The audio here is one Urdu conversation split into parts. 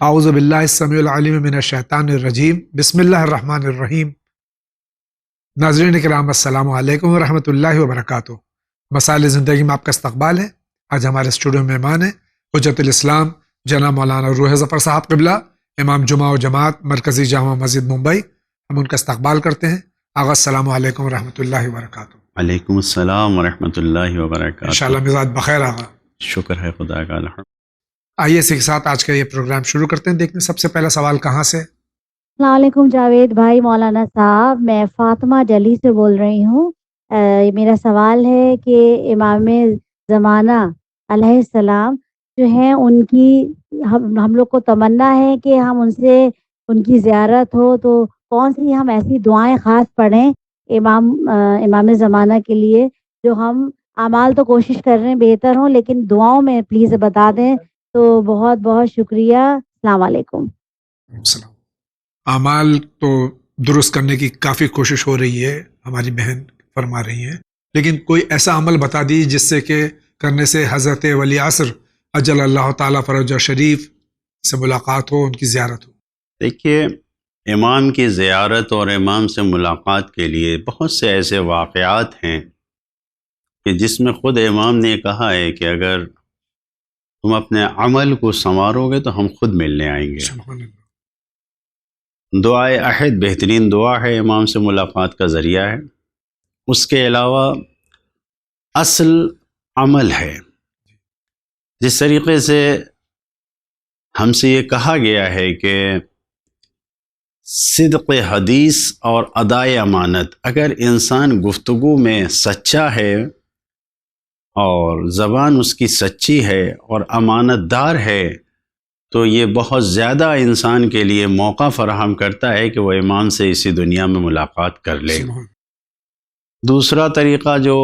اعوذ باللہ السمیع العلیم من الشیطان الرجیم بسم اللہ الرحمن الرحیم۔ ناظرین کرام السلام علیکم ورحمۃ اللہ وبرکاتہ۔ مسائل زندگی میں آپ کا استقبال ہے۔ آج ہمارے اسٹوڈیو میں مہمان ہیں حجت الاسلام جناب مولانا روح ظفر صاحب قبلہ، امام جمعہ و جماعت مرکزی جامع مسجد ممبئی۔ ہم ان کا استقبال کرتے ہیں۔ آغا السلام علیکم ورحمۃ اللہ وبرکاتہ۔ وعلیکم السلام ورحمۃ اللہ وبرکاتہ۔ انشاءاللہ مزاج بخیر آغا۔ شکر ہے خدا کا الحمد۔ آئیے اسی کے ساتھ آج کا یہ پروگرام شروع کرتے ہیں۔ دیکھتے ہیں سب سے پہلا سوال کہاں سے۔ السلام علیکم جاوید بھائی، مولانا صاحب، میں فاطمہ جلی سے بول رہی ہوں۔ میرا سوال ہے کہ امام زمانہ علیہ السلام جو ہیں ان کی ہم لوگ کو تمنا ہے کہ ہم ان سے ان کی زیارت ہو، تو کون سی ہم ایسی دعائیں خاص پڑھیں امام زمانہ کے لیے، جو ہم اعمال تو کوشش کر رہے ہیں بہتر ہوں، لیکن دعاؤں میں پلیز بتا دیں تو بہت بہت شکریہ۔ السلام علیکم۔ السلام۔ اعمال تو درست کرنے کی کافی کوشش ہو رہی ہے، ہماری بہن فرما رہی ہیں، لیکن کوئی ایسا عمل بتا دی جس سے کہ کرنے سے حضرت ولی عصر اجل اللہ تعالیٰ فرجہ شریف سے ملاقات ہو، ان کی زیارت ہو۔ دیکھیے، امام کی زیارت اور امام سے ملاقات کے لیے بہت سے ایسے واقعات ہیں کہ جس میں خود امام نے کہا ہے کہ اگر تم اپنے عمل کو سنوارو گے تو ہم خود ملنے آئیں گے۔ سبحان اللہ۔ دعائے عہد بہترین دعا ہے، امام سے ملاقات کا ذریعہ ہے۔ اس کے علاوہ اصل عمل ہے۔ جس طریقے سے ہم سے یہ کہا گیا ہے کہ صدق حدیث اور ادائے امانت، اگر انسان گفتگو میں سچا ہے اور زبان اس کی سچی ہے اور امانت دار ہے، تو یہ بہت زیادہ انسان کے لیے موقع فراہم کرتا ہے کہ وہ امام سے اسی دنیا میں ملاقات کر لے۔ دوسرا طریقہ جو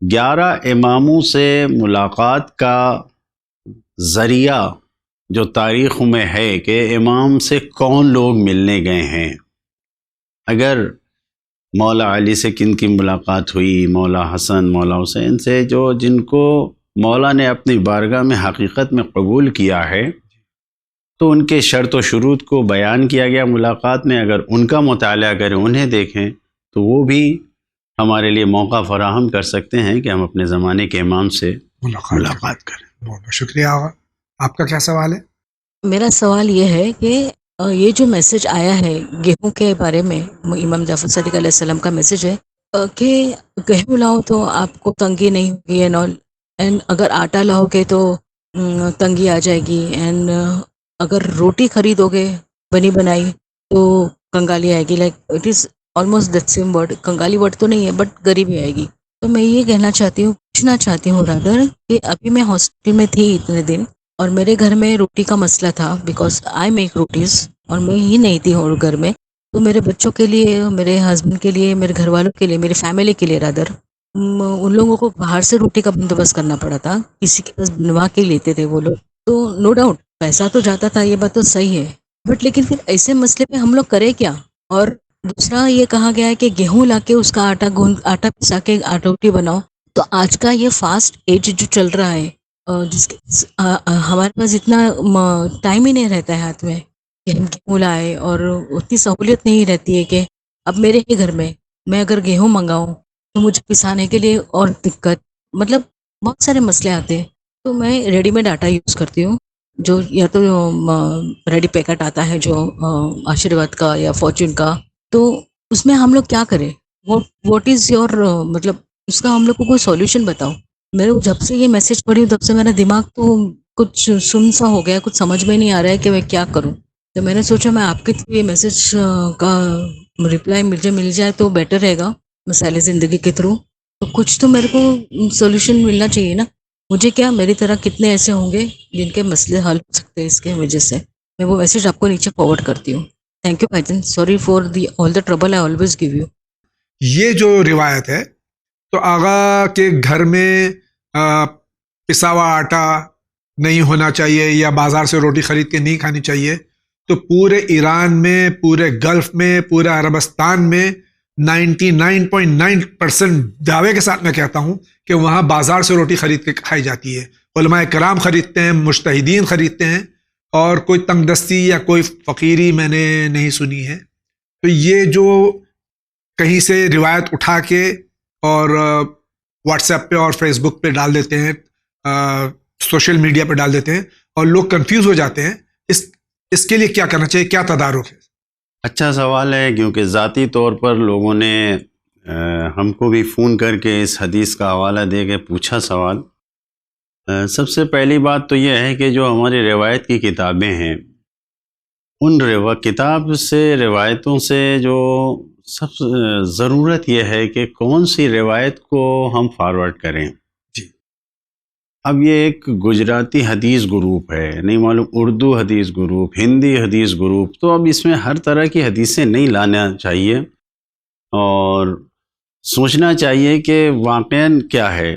11 اماموں سے ملاقات کا ذریعہ جو تاریخ میں ہے کہ امام سے کون لوگ ملنے گئے ہیں، اگر مولا علی سے کن کی ملاقات ہوئی، مولا حسن، مولا حسین سے، جن کو مولا نے اپنی بارگاہ میں حقیقت میں قبول کیا ہے، تو ان کے شرط و شروط کو بیان کیا گیا ملاقات میں۔ اگر ان کا مطالعہ کریں، انہیں دیکھیں، تو وہ بھی ہمارے لیے موقع فراہم کر سکتے ہیں کہ ہم اپنے زمانے کے امام سے ملاقات کریں۔ بہت بہت شکریہ آغا۔ آپ کا کیا سوال ہے؟ میرا سوال یہ ہے کہ یہ جو میسج آیا ہے گیہوں کے بارے میں، امام جعفر صادق علیہ السلام کا میسج ہے کہ گیہوں لاؤ تو آپ کو تنگی نہیں ہوگی، اینڈ اگر آٹا لاؤ گے تو تنگی آ جائے گی، اینڈ اگر روٹی خریدو گے بنی بنائی تو کنگالی آئے گی۔ Like it is almost that same word, کنگالی ورڈ تو نہیں ہے بٹ غریبی آئے گی۔ تو میں یہ کہنا چاہتی ہوں، پوچھنا چاہتی ہوں رادر، کہ ابھی میں ہاسپٹل میں تھی اتنے دن، اور میرے گھر میں روٹی کا مسئلہ تھا، بیکاز آئی میک روٹیز، اور میں ہی نہیں تھی اور گھر میں، تو میرے بچوں کے لیے، میرے ہسبینڈ کے لیے، میرے گھر والوں کے لیے، میری فیملی کے لیے رادر، ان لوگوں کو باہر سے روٹی کا بندوبست کرنا پڑا تھا، کسی کے پاس بنوا کے لیتے تھے وہ لوگ۔ تو نو ڈاؤٹ پیسہ تو جاتا تھا، یہ بات تو صحیح ہے، بٹ لیکن پھر ایسے مسئلے پہ ہم لوگ کرے کیا؟ اور دوسرا یہ کہا گیا ہے کہ گیہوں لا کے اس کا آٹا پسا کے آٹا روٹی بناؤ۔ تو آج کا یہ فاسٹ ایج جو چل رہا ہے، جس کے ہمارے پاس اتنا ٹائم ہی نہیں رہتا ہے ہاتھ میں کہ ہم گیہوں لائے، اور اتنی سہولیت نہیں رہتی ہے کہ اب میرے ہی گھر میں میں اگر گیہوں منگاؤں تو مجھے پسانے کے لیے اور دقت، مطلب بہت سارے مسئلے آتے ہیں۔ تو میں ریڈی میڈ آٹا یوز کرتی ہوں، جو یا تو ریڈی پیکٹ آتا ہے جو آشیرواد کا یا فارچون کا، تو اس میں ہم لوگ کیا کریں؟ واٹ از یور مطلب اس کا ہم لوگ کو کوئی سولوشن بتاؤ۔ میرے جب سے یہ میسج پڑھی ہوں تب سے میرا دماغ تو کچھ سن سا ہو گیا، کچھ سمجھ میں نہیں آ رہا ہے کہ میں کیا کروں۔ تو میں نے سوچا میں آپ کے تھرو یہ میسج کا رپلائی مجھے مل جائے تو بیٹر رہے گا، مسائل زندگی کے تھرو تو کچھ تو میرے کو سولوشن ملنا چاہیے نا۔ مجھے کیا، میری طرح کتنے ایسے ہوں گے جن کے مسئلے حل ہو سکتے ہیں اس کے وجہ سے۔ میں وہ میسج آپ کو نیچے فارورڈ کرتی ہوں۔ تھینک یو بھائی جان، sorry for all the trouble I always give you. یہ جو روایت ہے تو آغا کے گھر میں پسا ہوا آٹا نہیں ہونا چاہیے یا بازار سے روٹی خرید کے نہیں کھانی چاہیے، تو پورے ایران میں، پورے گلف میں، پورے عربستان میں 99.9% دعوے کے ساتھ میں کہتا ہوں کہ وہاں بازار سے روٹی خرید کے کھائی جاتی ہے۔ علماء کرام خریدتے ہیں، مجتہدین خریدتے ہیں، اور کوئی تنگ دستی یا کوئی فقیری میں نے نہیں سنی ہے. تو یہ جو کہیں سے روایت اٹھا کے اور واٹس ایپ پہ اور فیس بک پہ ڈال دیتے ہیں, سوشل میڈیا پہ ڈال دیتے ہیں اور لوگ کنفیوز ہو جاتے ہیں, اس کے لیے کیا کرنا چاہیے, کیا تدارک ہے؟ اچھا سوال ہے, کیونکہ ذاتی طور پر لوگوں نے ہم کو بھی فون کر کے اس حدیث کا حوالہ دے کے پوچھا سوال. سب سے پہلی بات تو یہ ہے کہ جو ہماری روایت کی کتابیں ہیں, ان کتاب سے روایتوں سے جو سب ضرورت یہ ہے کہ کون سی روایت کو ہم فارورڈ کریں. جی. اب یہ ایک گجراتی حدیث گروپ ہے, نہیں معلوم اردو حدیث گروپ, ہندی حدیث گروپ, تو اب اس میں ہر طرح کی حدیثیں نہیں لانا چاہیے اور سوچنا چاہیے کہ واقعاً کیا ہے.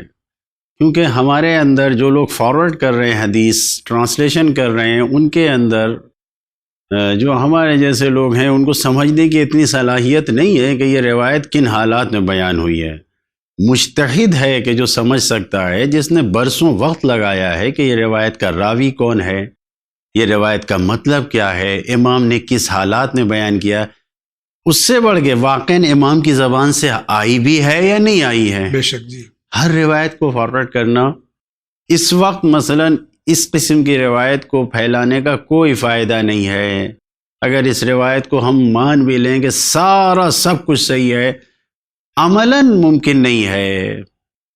کیونکہ ہمارے اندر جو لوگ فارورڈ کر رہے ہیں حدیث, ٹرانسلیشن کر رہے ہیں, ان کے اندر جو ہمارے جیسے لوگ ہیں ان کو سمجھنے کی اتنی صلاحیت نہیں ہے کہ یہ روایت کن حالات میں بیان ہوئی ہے. مجتہد ہے کہ جو سمجھ سکتا ہے, جس نے برسوں وقت لگایا ہے کہ یہ روایت کا راوی کون ہے, یہ روایت کا مطلب کیا ہے, امام نے کس حالات میں بیان کیا. اس سے بڑھ کے واقعاً امام کی زبان سے آئی بھی ہے یا نہیں آئی ہے. بے شک جی. ہر روایت کو فارورڈ کرنا اس وقت مثلاً اس قسم کی روایت کو پھیلانے کا کوئی فائدہ نہیں ہے. اگر اس روایت کو ہم مان بھی لیں کہ سارا سب کچھ صحیح ہے, عملاً ممکن نہیں ہے.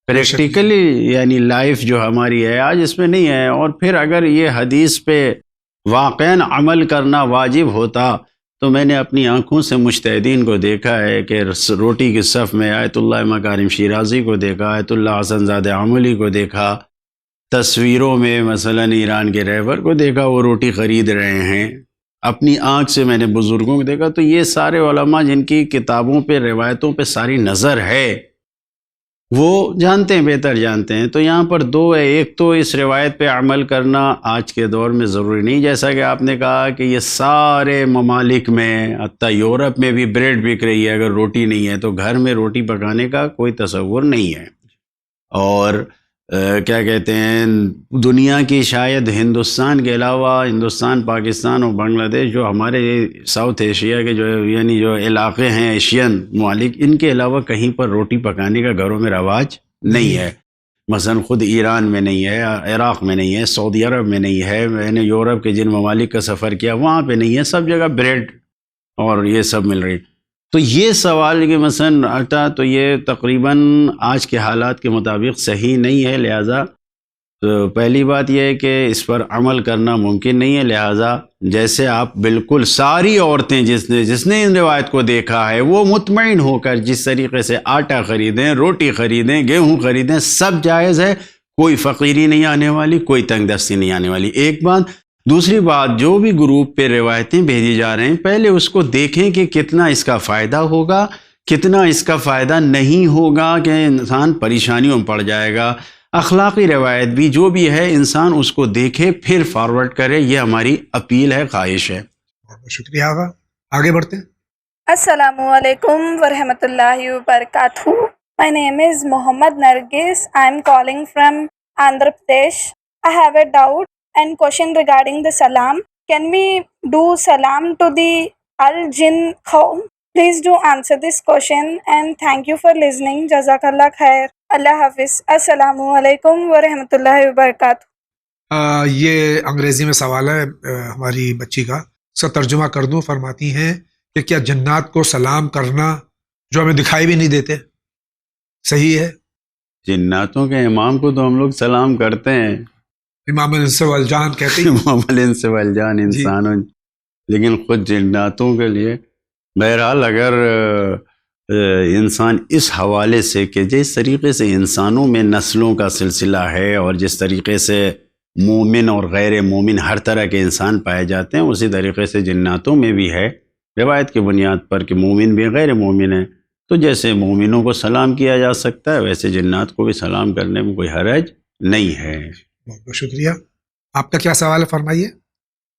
پریکٹیکلی یعنی لائف جو ہماری ہے آج اس میں نہیں ہے. اور پھر اگر یہ حدیث پہ واقعاً عمل کرنا واجب ہوتا تو میں نے اپنی آنکھوں سے مجتہدین کو دیکھا ہے کہ روٹی کی صف میں آیت اللہ مکارم شیرازی کو دیکھا, آیت اللہ حسن زادہ عملی کو دیکھا, تصویروں میں مثلاً ایران کے رہبر کو دیکھا وہ روٹی خرید رہے ہیں. اپنی آنکھ سے میں نے بزرگوں کو دیکھا. تو یہ سارے علماء جن کی کتابوں پہ روایتوں پہ ساری نظر ہے وہ جانتے ہیں, بہتر جانتے ہیں. تو یہاں پر دو ہے, ایک تو اس روایت پہ عمل کرنا آج کے دور میں ضروری نہیں, جیسا کہ آپ نے کہا کہ یہ سارے ممالک میں حتیٰ یورپ میں بھی بریڈ بک رہی ہے. اگر روٹی نہیں ہے تو گھر میں روٹی پکانے کا کوئی تصور نہیں ہے. اور کیا کہتے ہیں, دنیا کی شاید ہندوستان کے علاوہ ہندوستان, پاکستان اور بنگلہ دیش جو ہمارے ساؤتھ ایشیا کے جو یعنی جو علاقے ہیں ایشین ممالک, ان کے علاوہ کہیں پر روٹی پکانے کا گھروں میں رواج نہیں ہے. مثلا خود ایران میں نہیں ہے, عراق میں نہیں ہے, سعودی عرب میں نہیں ہے, میں نے یورپ کے جن ممالک کا سفر کیا وہاں پہ نہیں ہے. سب جگہ بریڈ اور یہ سب مل رہی. تو یہ سوال کہ مثلا آٹا تو یہ تقریباً آج کے حالات کے مطابق صحیح نہیں ہے. لہٰذا تو پہلی بات یہ ہے کہ اس پر عمل کرنا ممکن نہیں ہے. لہٰذا جیسے آپ بالکل ساری عورتیں جس نے ان روایت کو دیکھا ہے وہ مطمئن ہو کر جس طریقے سے آٹا خریدیں, روٹی خریدیں, گیہوں خریدیں, سب جائز ہے. کوئی فقیری نہیں آنے والی, کوئی تنگ دستی نہیں آنے والی. ایک بات. دوسری بات, جو بھی گروپ پہ روایتیں بھیجی جا رہے ہیں پہلے اس کو دیکھیں کہ کتنا اس کا فائدہ ہوگا, کتنا اس کا فائدہ نہیں ہوگا, کہ انسان پریشانیوں میں پڑ جائے گا. اخلاقی روایت بھی جو بھی ہے انسان اس کو دیکھے پھر فارورڈ کرے, یہ ہماری اپیل ہے, خواہش ہے. بہت شکریہ آغا. آگے بڑھتے ہیں. السلام علیکم ورحمۃ اللہ وبرکاتہ. My name is Mohammad Nargis. I am calling from Andhra Pradesh. I have a doubt and question regarding the salam. Can we do salam to the al-jinn qawm? Please do answer this question and thank you for listening. Jazakallah khair. Allah Hafiz. Assalamu alaikum wa rahmatullahi wa barakatuh. یہ انگریزی میں سوال ہے ہماری بچی کا, اس کا ترجمہ کر دوں. فرماتی ہیں کہ کیا جنات کو سلام کرنا جو ہمیں دکھائی بھی نہیں دیتے صحیح ہے؟ جناتوں کے امام کو تو ہم لوگ سلام کرتے ہیں, امام الانس والجان کہتے ہیں. امام الانس والجان انسانوں, لیکن خود جناتوں کے لیے بہرحال اگر انسان اس حوالے سے کہ جس طریقے سے انسانوں میں نسلوں کا سلسلہ ہے اور جس طریقے سے مومن اور غیر مومن ہر طرح کے انسان پائے جاتے ہیں, اسی طریقے سے جناتوں میں بھی ہے روایت کی بنیاد پر کہ مومن بھی غیر مومن ہیں. تو جیسے مومنوں کو سلام کیا جا سکتا ہے ویسے جنات کو بھی سلام کرنے میں کوئی حرج نہیں ہے. بہت بہت شکریہ. آپ کا کیا سوال ہے, فرمائیے.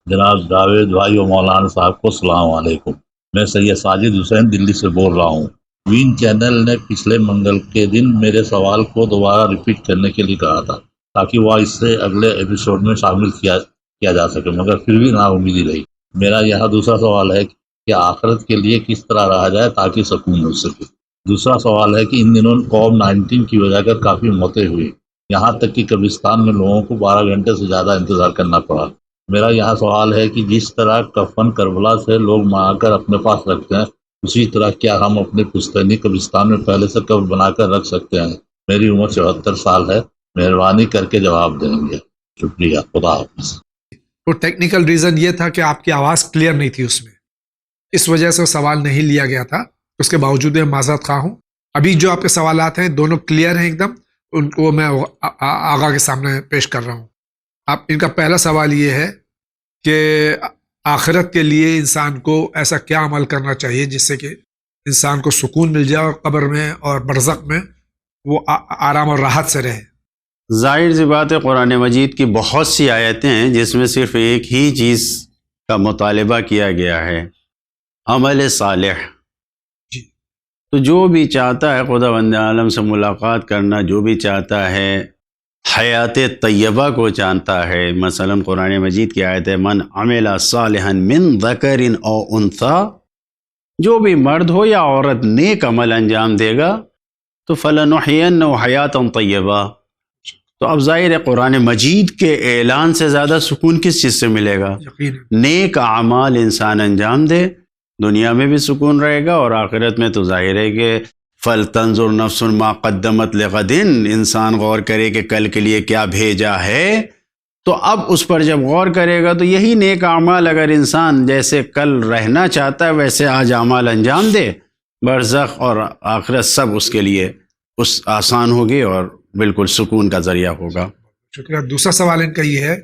جناب جاوید بھائی اور مولانا صاحب کو السلام علیکم. میں سید ساجد حسین دلی سے بول رہا ہوں. وین چینل نے پچھلے منگل کے دن میرے سوال کو دوبارہ ریپیٹ کرنے کے لیے کہا تھا تاکہ وہ اس سے اگلے ایپیسوڈ میں شامل کیا کیا جا سکے، مگر پھر بھی نا امیدی رہی۔ میرا یہاں دوسرا سوال ہے کہ آخرت کے لیے کس طرح رہا جائے تاکہ سکون مل سکے۔ دوسرا سوال ہے کہ ان دنوں کووڈ-19 کی وجہ کر کافی موتیں ہوئی، یہاں تک کہ قبرستان میں لوگوں کو 12 گھنٹے سے زیادہ انتظار کرنا پڑا۔ میرا یہاں سوال ہے کہ جس طرح کفن کربلا سے لوگ منگا کر اپنے پاس رکھتے ہیں، اسی طرح کیا ہم اپنے پشتینی قبرستان میں پہلے سے قبر بنا کر رکھ سکتے ہیں؟ میری عمر 74 سال ہے، مہربانی کر کے جواب دیں گے، شکریہ، خدا حافظ۔ تو ٹیکنیکل ریزن یہ تھا کہ آپ کی آواز کلیئر نہیں تھی اس میں، اس وجہ سے وہ سوال نہیں لیا گیا تھا۔ اس کے باوجود میں معذرت خواہ ہوں۔ ابھی جو آپ کے سوالات ہیں دونوں کلیئر ہیں ایک دم، ان کو میں آغا کے سامنے پیش کر رہا ہوں۔ آپ ان کا پہلا سوال یہ ہے کہ آخرت کے لیے انسان کو ایسا کیا عمل کرنا چاہیے جس سے کہ انسان کو سکون مل جائے اور قبر میں اور برزخ میں وہ آرام اور راحت سے رہے۔ ظاہر سی بات ہے، قرآن مجید کی بہت سی آیتیں ہیں جس میں صرف ایک ہی چیز کا مطالبہ کیا گیا ہے، عمل صالح۔ جی۔ تو جو بھی چاہتا ہے خدا بند عالم سے ملاقات کرنا، جو بھی چاہتا ہے حیات طیبہ کو چاہتا ہے، مثلا قرآن مجید کی آیت ہے من عمل صالحا من ذکر او انثی، جو بھی مرد ہو یا عورت نیک عمل انجام دے گا تو فلنحینہ حیاتا طیبہ۔ تو اب ظاہر ہے قرآن مجید کے اعلان سے زیادہ سکون کس چیز سے ملے گا؟ یقیناً نیک اعمال انسان انجام دے، دنیا میں بھی سکون رہے گا اور آخرت میں تو ظاہر ہے کہ فَلْتَنْظُرْ نَفْسٌ مَا قَدَّمَتْ لِغَدٍ، انسان غور کرے کہ کل کے لیے کیا بھیجا ہے۔ تو اب اس پر جب غور کرے گا تو یہی نیک اعمال اگر انسان جیسے کل رہنا چاہتا ہے ویسے آج اعمال انجام دے، برزخ اور آخرت سب اس کے لیے اس آسان ہوگی اور بالکل سکون کا ذریعہ ہوگا۔ شکریہ۔ دوسرا سوال ان کا یہ ہے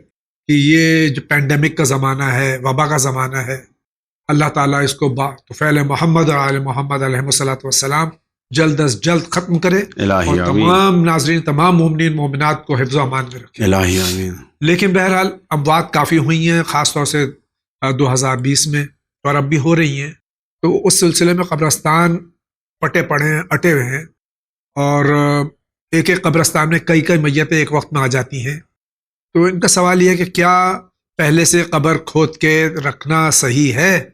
کہ یہ جو پینڈیمک کا زمانہ ہے، وبا کا زمانہ ہے، اللہ تعالیٰ اس کو طفیل محمد اور آل محمد علیہ الصلوۃ والسلام جلد از جلد ختم کرے الہی اور آمین، تمام ناظرین، تمام مومنین مومنات کو حفظ و امان میں رکھے۔ الہی آمین۔ لیکن بہرحال اموات کافی ہوئی ہیں، خاص طور سے 2020 میں، اور اب بھی ہو رہی ہیں۔ تو اس سلسلے میں قبرستان پٹے پڑے ہیں، اٹے ہوئے ہیں، اور ایک ایک قبرستان میں کئی کئی میتیں ایک وقت میں آ جاتی ہیں۔ تو ان کا سوال یہ ہے کہ کیا پہلے سے قبر کھود کے رکھنا صحیح ہے؟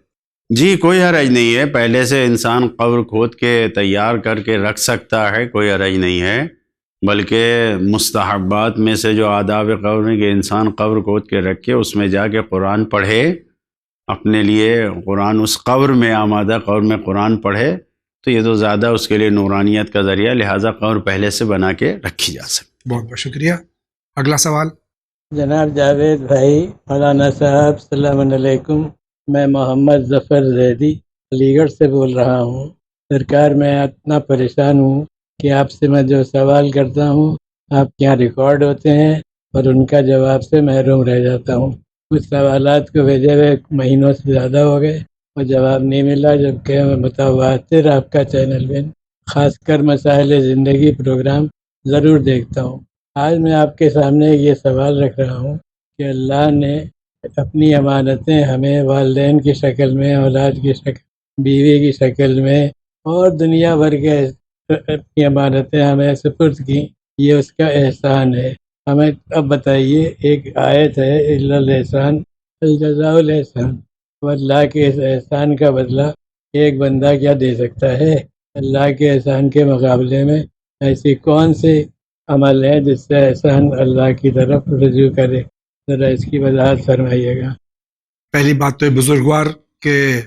جی کوئی حرج نہیں ہے، پہلے سے انسان قبر کھود کے تیار کر کے رکھ سکتا ہے، کوئی حرج نہیں ہے۔ بلکہ مستحبات میں سے جو آداب قبر میں کہ انسان قبر کھود کے رکھے، اس میں جا کے قرآن پڑھے، اپنے لیے قرآن اس قبر میں آمادہ قبر میں قرآن پڑھے، تو یہ تو زیادہ اس کے لیے نورانیت کا ذریعہ، لہٰذا قبر پہلے سے بنا کے رکھی جا سکتی۔ بہت بہت شکریہ۔ اگلا سوال جناب جاوید بھائی، مولانا صاحب، السلام علیکم۔ میں محمد ظفر زیدی علی گڑھ سے بول رہا ہوں۔ سرکار، میں اتنا پریشان ہوں کہ آپ سے میں جو سوال کرتا ہوں آپ کے یہاں ریکارڈ ہوتے ہیں اور ان کا جواب سے محروم رہ جاتا ہوں۔ کچھ سوالات کو بھیجے ہوئے مہینوں سے زیادہ ہو گئے اور جواب نہیں ملا، جبکہ میں متواتر آپ کا چینل میں خاص کر مسائل زندگی پروگرام ضرور دیکھتا ہوں۔ آج میں آپ کے سامنے یہ سوال رکھ رہا ہوں کہ اللہ نے اپنی امانتیں ہمیں والدین کی شکل میں، اولاد کی شکل، بیوی کی شکل میں اور دنیا بھر کے اپنی امانتیں ہمیں سپرد کی، یہ اس کا احسان ہے۔ ہمیں اب بتائیے، ایک آیت ہے الا الاحسان الجزاء الاحسان، وہ اللہ کے اس احسان کا بدلہ ایک بندہ کیا دے سکتا ہے؟ اللہ کے احسان کے مقابلے میں ایسی کون سی عمل ہے جس سے احسان اللہ کی طرف رجوع کرے؟ ذرا اس کی وضاحت فرمائیے گا۔ پہلی بات تو بزرگوار کہ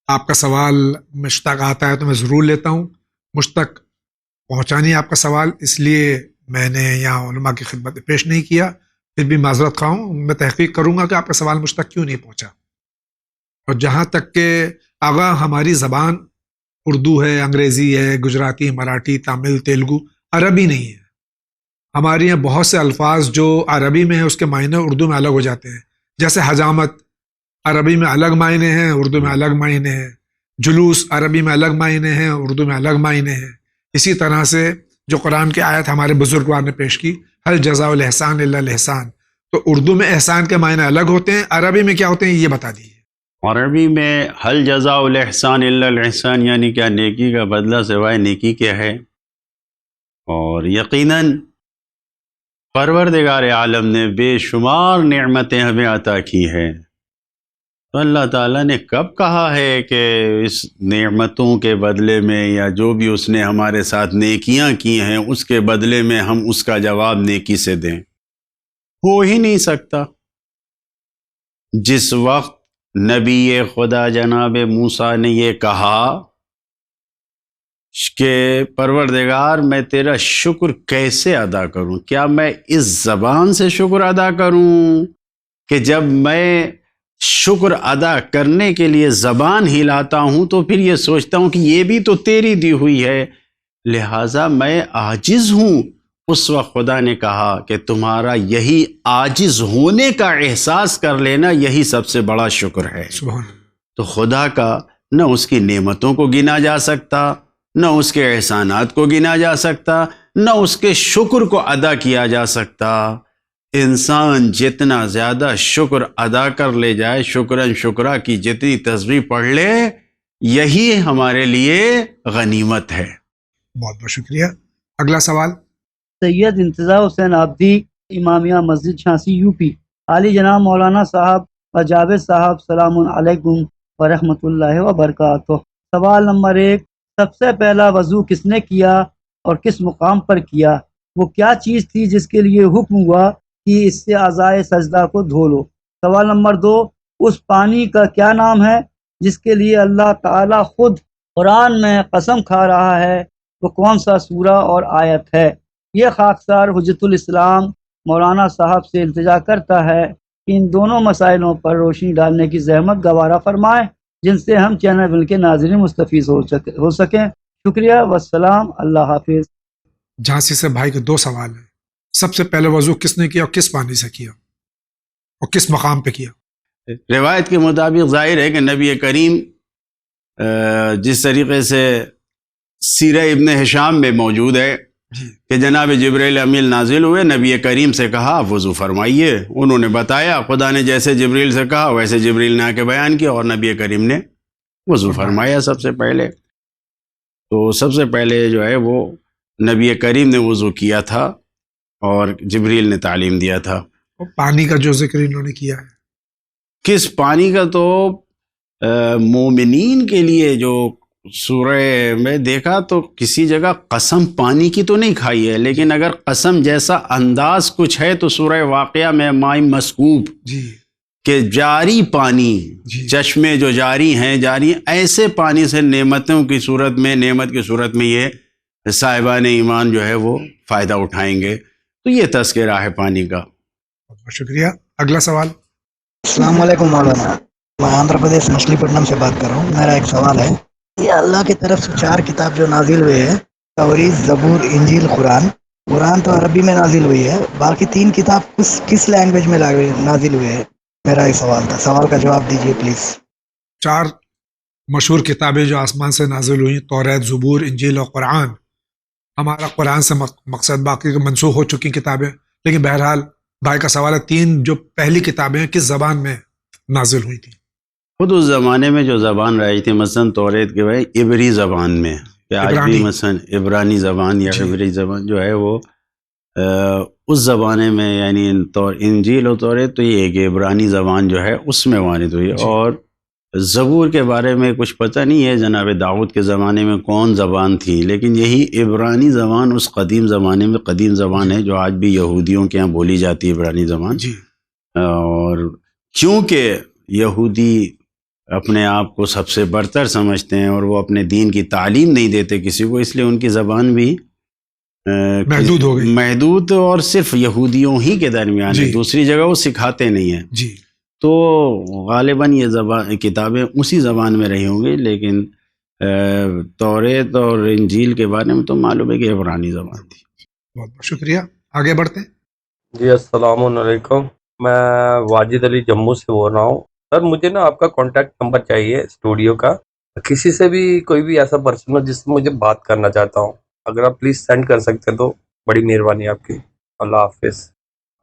آپ کا سوال مجھ تک آتا ہے تو میں ضرور لیتا ہوں، مجھ تک پہنچا نہیں آپ کا سوال، اس لیے میں نے یہاں علماء کی خدمت پیش نہیں کیا۔ پھر بھی معذرت خواہ ہوں، میں تحقیق کروں گا کہ آپ کا سوال مجھ تک کیوں نہیں پہنچا۔ اور جہاں تک کہ آغا ہماری زبان اردو ہے، انگریزی ہے، گجراتی، مراٹھی، تامل، تیلگو، عربی نہیں ہے۔ ہمارے یہاں بہت سے الفاظ جو عربی میں ہیں اس کے معنی اردو میں الگ ہو جاتے ہیں، جیسے حجامت عربی میں الگ معنی ہیں، اردو میں الگ معنی ہیں، جلوس عربی میں الگ معنی ہیں، اردو میں الگ معنی ہیں۔ اسی طرح سے جو قرآن کی آیت ہمارے بزرگوار نے پیش کی، هل جزاء الاحسان الا الاحسان، تو اردو میں احسان کے معنی الگ ہوتے ہیں، عربی میں کیا ہوتے ہیں یہ بتا دیجیے۔ عربی میں هل جزاء الاحسان الا الاحسان یعنی کیا نیکی کا بدلہ سوائے نیکی کیا ہے؟ اور یقیناً پروردگار عالم نے بے شمار نعمتیں ہمیں عطا کی ہیں، تو اللہ تعالیٰ نے کب کہا ہے کہ اس نعمتوں کے بدلے میں یا جو بھی اس نے ہمارے ساتھ نیکیاں کی ہیں اس کے بدلے میں ہم اس کا جواب نیکی سے دیں؟ ہو ہی نہیں سکتا۔ جس وقت نبی خدا جناب موسیٰ نے یہ کہا کہ پروردگار میں تیرا شکر کیسے ادا کروں، کیا میں اس زبان سے شکر ادا کروں کہ جب میں شکر ادا کرنے کے لیے زبان ہلاتا ہوں تو پھر یہ سوچتا ہوں کہ یہ بھی تو تیری دی ہوئی ہے، لہٰذا میں عاجز ہوں۔ اس وقت خدا نے کہا کہ تمہارا یہی عاجز ہونے کا احساس کر لینا یہی سب سے بڑا شکر ہے۔ سبحان اللہ۔ تو خدا کا نہ اس کی نعمتوں کو گنا جا سکتا، نہ اس کے احسانات کو گنا جا سکتا، نہ اس کے شکر کو ادا کیا جا سکتا۔ انسان جتنا زیادہ شکر ادا کر لے جائے، شکراً شکرا کی جتنی تسبیح پڑھ لے، یہی ہمارے لیے غنیمت ہے۔ بہت بہت شکریہ۔ اگلا سوال سید انتظار حسین عابدی، امامیہ مسجد جھانسی یو پی۔ عالی جناب مولانا صاحب و جاوید صاحب، سلام علیکم ورحمۃ اللہ وبرکاتہ۔ سوال نمبر 1، سب سے پہلا وضو کس نے کیا اور کس مقام پر کیا؟ وہ کیا چیز تھی جس کے لیے حکم ہوا کہ اس سے اعضائے سجدہ کو دھو لو؟ سوال نمبر 2، اس پانی کا کیا نام ہے جس کے لیے اللہ تعالیٰ خود قرآن میں قسم کھا رہا ہے؟ وہ کون سا سورہ اور آیت ہے؟ یہ خاکسار حجت الاسلام مولانا صاحب سے التجا کرتا ہے کہ ان دونوں مسائلوں پر روشنی ڈالنے کی زحمت گوارا فرمائیں جن سے ہم چینل بل کے ناظرین مستفیض ہو سکیں۔ شکریہ والسلام، اللہ حافظ۔ جھانسی سے بھائی کے 2 سوال ہیں۔ سب سے پہلے وضو کس نے کیا اور کس پانی سے کیا اور کس مقام پہ کیا؟ روایت کے مطابق ظاہر ہے کہ نبی کریم جس طریقے سے سیرہ ابن ہشام میں موجود ہے کہ جناب جبریل امیل نازل ہوئے، نبی کریم سے کہا آپ وضو فرمائیے، انہوں نے بتایا، خدا نے جیسے جبریل سے کہا ویسے جبریل نے آ کے بیان کیا اور نبی کریم نے وضو فرمایا سب سے پہلے۔ تو سب سے پہلے جو ہے وہ نبی کریم نے وضو کیا تھا اور جبریل نے تعلیم دیا تھا۔ اور پانی کا جو ذکر انہوں نے کیا ہے، کس پانی کا؟ تو مومنین کے لیے جو سورہ میں دیکھا تو کسی جگہ قسم پانی کی تو نہیں کھائی ہے، لیکن اگر قسم جیسا انداز کچھ ہے تو سورہ واقعہ میں ماء مسکوب جی کہ جاری پانی، جی چشمے جو جاری ہیں ایسے پانی سے نعمتوں کی صورت میں، نعمت کی صورت میں یہ صاحبان ایمان جو ہے وہ فائدہ اٹھائیں گے۔ تو یہ تذکرہ ہے پانی کا۔ بہت بہت شکریہ۔ اگلا سوال السلام علیکم مولانا، میں آندھرا پردیش مچھلی پٹنم سے بات کر رہا ہوں۔ میرا ایک سوال ہے، یہ اللہ کی طرف سے 4 کتاب جو نازل ہوئے ہیں، توریت، زبور، انجیل، قرآن تو عربی میں نازل ہوئی ہے، باقی 3 کتاب کس لینگویج میں نازل ہوئے ہیں؟ میرا ایک سوال تھا، سوال کا جواب دیجیے پلیز۔ 4 مشہور کتابیں جو آسمان سے نازل ہوئی، توریت، زبور، انجیل اور قرآن۔ ہمارا قرآن سے مقصد باقی منسوخ ہو چکی کتابیں، لیکن بہرحال بھائی کا سوال ہے 3 جو پہلی کتابیں کس زبان میں نازل ہوئی تھی؟ خود اس زمانے میں جو زبان رہی تھی، مثلا توریت کے بھائی عبری زبان میں، کہ آج بھی مثلا عبرانی زبان یا عبری زبان جو ہے وہ اس زمانے میں، یعنی انجیل و توریت تو یہ ایک عبرانی زبان جو ہے اس میں وارد ہوئی۔ اور زبور کے بارے میں کچھ پتہ نہیں ہے جناب داؤد کے زمانے میں کون زبان تھی، لیکن یہی عبرانی زبان اس قدیم زمانے میں قدیم زبان ہے جو آج بھی یہودیوں کے یہاں بولی جاتی ہے، عبرانی زبان۔ اور کیونکہ یہودی اپنے آپ کو سب سے برتر سمجھتے ہیں اور وہ اپنے دین کی تعلیم نہیں دیتے کسی کو، اس لیے ان کی زبان بھی محدود ہو گئی، محدود اور صرف یہودیوں ہی کے درمیان ہے، دوسری جگہ وہ سکھاتے نہیں ہیں۔ جی تو غالباً یہ کتابیں اسی زبان میں رہی ہوں گی، لیکن توریت اور انجیل کے بارے میں تو معلوم ہے کہ عبرانی زبان تھی۔ بہت بہت شکریہ۔ آگے بڑھتے ہیں۔ جی السلام علیکم، میں واجد علی جموں سے بول رہا ہوں۔ سر مجھے نا آپ کا کانٹیکٹ نمبر چاہیے اسٹوڈیو کا، کسی سے بھی کوئی بھی ایسا پرسن ہو جس سے مجھے بات کرنا چاہتا ہوں، اگر آپ پلیز سینڈ کر سکتے ہیں تو بڑی مہربانی آپ کی۔ اللہ حافظ۔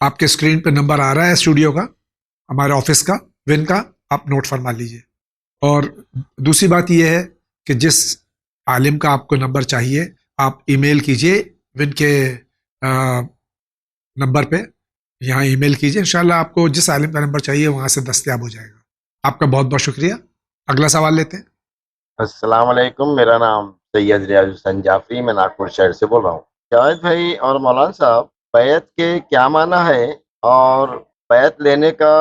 آپ کے اسکرین پہ نمبر آ رہا ہے اسٹوڈیو کا، ہمارے آفس کا، ون کا، آپ نوٹ فرما لیجئے۔ اور دوسری بات یہ ہے کہ جس عالم کا آپ کو نمبر چاہیے آپ ای میل کیجئے ون کے نمبر پہ یہاں ای میل کیجیے، انشاءاللہ آپ کو جس عالم کا نمبر چاہیے وہاں سے دستیاب ہو جائے گا. آپ کا بہت بہت شکریہ. اگلا سوال لیتے ہیں. السلام علیکم، میرا نام سید ریاض حسین جعفری، میں ناگپور شہر سے بول رہا ہوں. جاوید بھائی اور مولانا صاحب، بیعت کے کیا معنی ہے اور بیعت لینے کا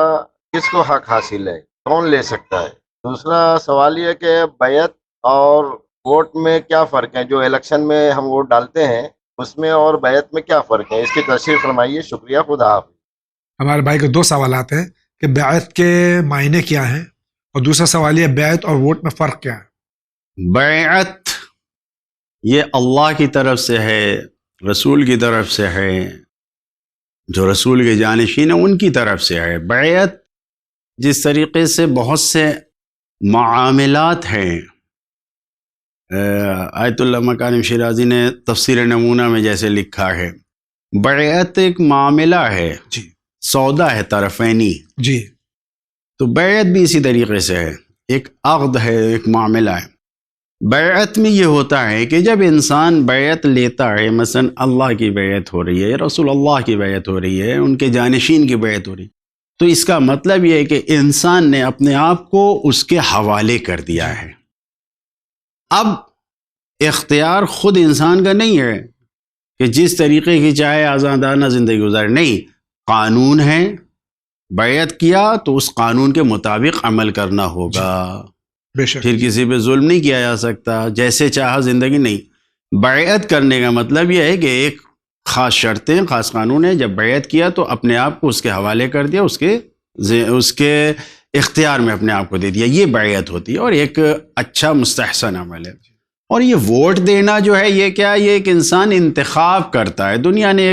کس کو حق حاصل ہے، کون لے سکتا ہے؟ دوسرا سوال یہ کہ بیعت اور ووٹ میں کیا فرق ہے؟ جو الیکشن میں ہم ووٹ ڈالتے ہیں اس میں اور بیعت میں کیا فرق ہے؟ اس کی تشریح فرمائیے. شکریہ. خدا حافظ. ہمارے بھائی کو دو سوالات ہیں کہ بیعت کے معنی کیا ہیں، اور دوسرا سوال یہ بیعت اور ووٹ میں فرق کیا ہے. بیعت یہ اللہ کی طرف سے ہے، رسول کی طرف سے ہے، جو رسول کے جانشین ہیں ان کی طرف سے ہے. بیعت جس طریقے سے بہت سے معاملات ہیں، آیت اللہ مکارم شیرازی نے تفسیر نمونہ میں جیسے لکھا ہے، بیعت ایک معاملہ ہے، جی سودا ہے طرفینی. جی تو بیعت بھی اسی طریقے سے ہے، ایک عقد ہے، ایک معاملہ ہے. بیعت میں یہ ہوتا ہے کہ جب انسان بیعت لیتا ہے، مثلا اللہ کی بیعت ہو رہی ہے، رسول اللہ کی بیعت ہو رہی ہے، ان کے جانشین کی بیعت ہو رہی ہے، تو اس کا مطلب یہ ہے کہ انسان نے اپنے آپ کو اس کے حوالے کر دیا ہے. اب اختیار خود انسان کا نہیں ہے کہ جس طریقے کی چاہے آزادانہ زندگی گزارے، نہیں، قانون ہے. بیعت کیا تو اس قانون کے مطابق عمل کرنا ہوگا، بے شک. پھر کسی پہ ظلم نہیں کیا جا سکتا، جیسے چاہا زندگی نہیں. بیعت کرنے کا مطلب یہ ہے کہ ایک خاص شرطیں، خاص قانون ہے، جب بیعت کیا تو اپنے آپ کو اس کے حوالے کر دیا، اس کے اختیار میں اپنے آپ کو دے دیا، یہ بیعت ہوتی ہے، اور ایک اچھا مستحسن عمل ہے. اور یہ ووٹ دینا جو ہے، یہ کیا، یہ ایک انسان انتخاب کرتا ہے. دنیا نے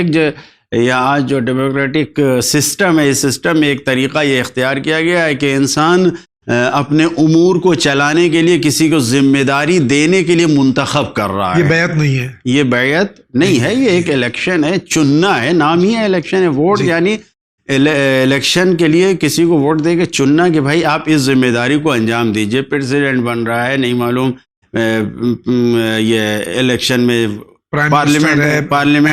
یہاں جو ڈیموکریٹک سسٹم ہے، اس سسٹم میں ایک طریقہ یہ اختیار کیا گیا ہے کہ انسان اپنے امور کو چلانے کے لیے کسی کو ذمہ داری دینے کے لیے منتخب کر رہا ہے. یہ بیعت نہیں ہے، یہ بیعت نہیں ہے، یہ ایک الیکشن ہے، چننا ہے، نام ہی ہے الیکشن ہے. ووٹ یعنی الیکشن کے لیے کسی کو ووٹ دے کے چننا کہ بھائی آپ اس ذمہ داری کو انجام دیجئے. پریزیڈنٹ بن رہا ہے، نہیں معلوم یہ الیکشن میں پارلیمنٹ